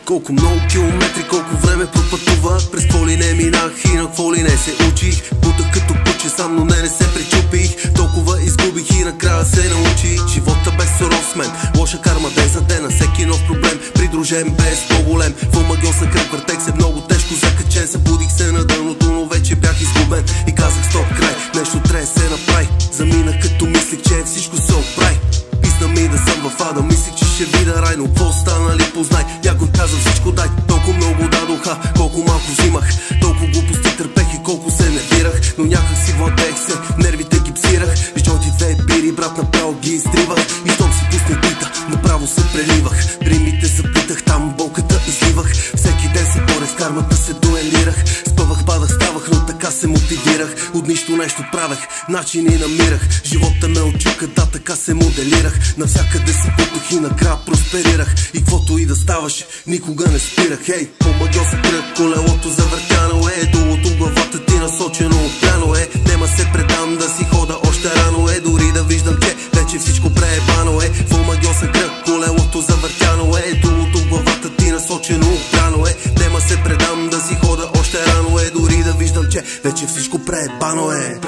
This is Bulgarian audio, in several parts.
Колко много километри, колко време пропътувах, през какво ли не минах и на какво ли не се учих. Бутах като куче сам, но не се причупих. Толкова изгубих и накрая се научих. Живота без суров с мен, лоша карма ден за ден, на всеки нов проблем придружен без по-голем. В омагьосна кръг въртех се много тежко закачен. Събудих се на дъното, но вече бях изгубен. И казах стоп, край, нещо трябва да се направи. Заминах като мислих, че всичко се оправи. Писна ми да съм в ада, мислих, че ще видя рай, но какво стана ли познай. Някой каза всичко дай, толкова много дадоха, колко малко взимах. Толкова глупости търпех и колко се нервирах, но някак си владеех се, нервите ги псирах. И джойнти две бири, брат, направо ги изтривах. И щом си пусне бита, направо се преливах. Римите заплитах, там болката изливах. Всеки ден се борих, кармата се дуелирах. Спъвах, падах, ставах, но така се мотивирах. От нищо нещо правех, начини намирах. Живота ме отчука, да, така се моделирах. Навсякъде се путах и накрая просперирах. И каквото и да ставаше, никога не спирах. Хей, омагьосен кръг, колелото завъртяно е. Долото главата ти насочено отпряно е. Нема се предам да си хода още рано е. Дори да виждам, че вече всичко преебано е. В омагьосен кръг, колелото завъртяно е. Долото главата ти насочено отпряно е. Нема се предам да си хода още рано е. Дори да виждам, че вече всичко преебано е.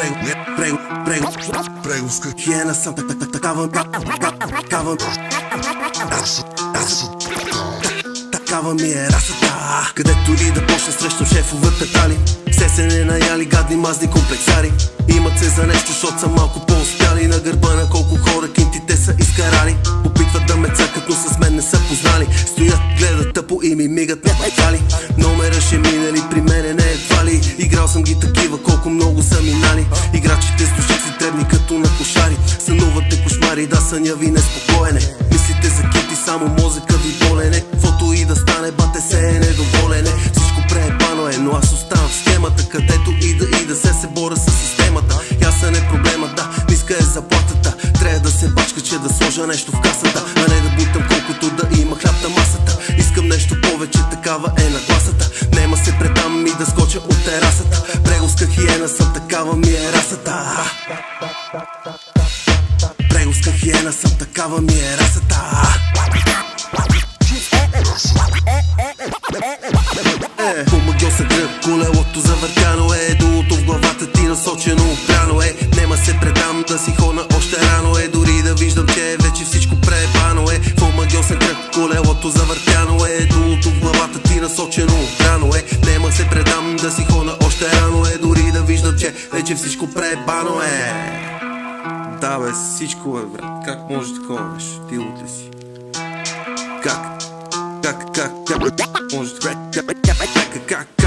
Преговска хиена съм, такава ми е расата. Където ли да почна срещам шефове петали. Все се не наяли, гадни мазни комплексари. Имат се за нещо, защото са малко по-успяли. На гърба на колко хора кинтите са изкарали. Опитват да ме цакат, но с мен не са познали. Стоят, гледат тъпо и ми мигат на петали. Номера ще минали, при мене не едва ли. Играл съм ги такива, колко много са минали. Играчите с душици дребни като на кошари. Сънувате кошмари, да съня ви неспокоене. Мислите за кити, само мозъка ви болене. Каквото и да стане, бате се е недоволене. Всичко преебано е, но аз оставам в схемата. Където и да се боря с системата. Ясен е проблема, да, ниска е заплатата. Трябва да се бачка, че да сложа нещо в касата, а не да бутам колкото да има хляб на масата. Искам нещо повече, такава е нагласата. Нема се предам и да скоча от терасата. Преговска хиена съм, такава ми е расата. Преговска хиена съм, такава ми е расата. Омагьосен кръг, колелото завъртяно е. Дулото в главата ти насочено опряно е. Нема се предам да си ходна още рано е. Дори да виждам, че вече всичко преебано е. В омагьосен кръг, колелото завъртяно е. Дулото в главата ти насочено опряно е. Нема се предам да си ходна още рано е. Дори да виждам, че вече всичко преебано е. Да бе, всичко е, брат. Как може такова нещо? Ти луте си. Как може така? Как?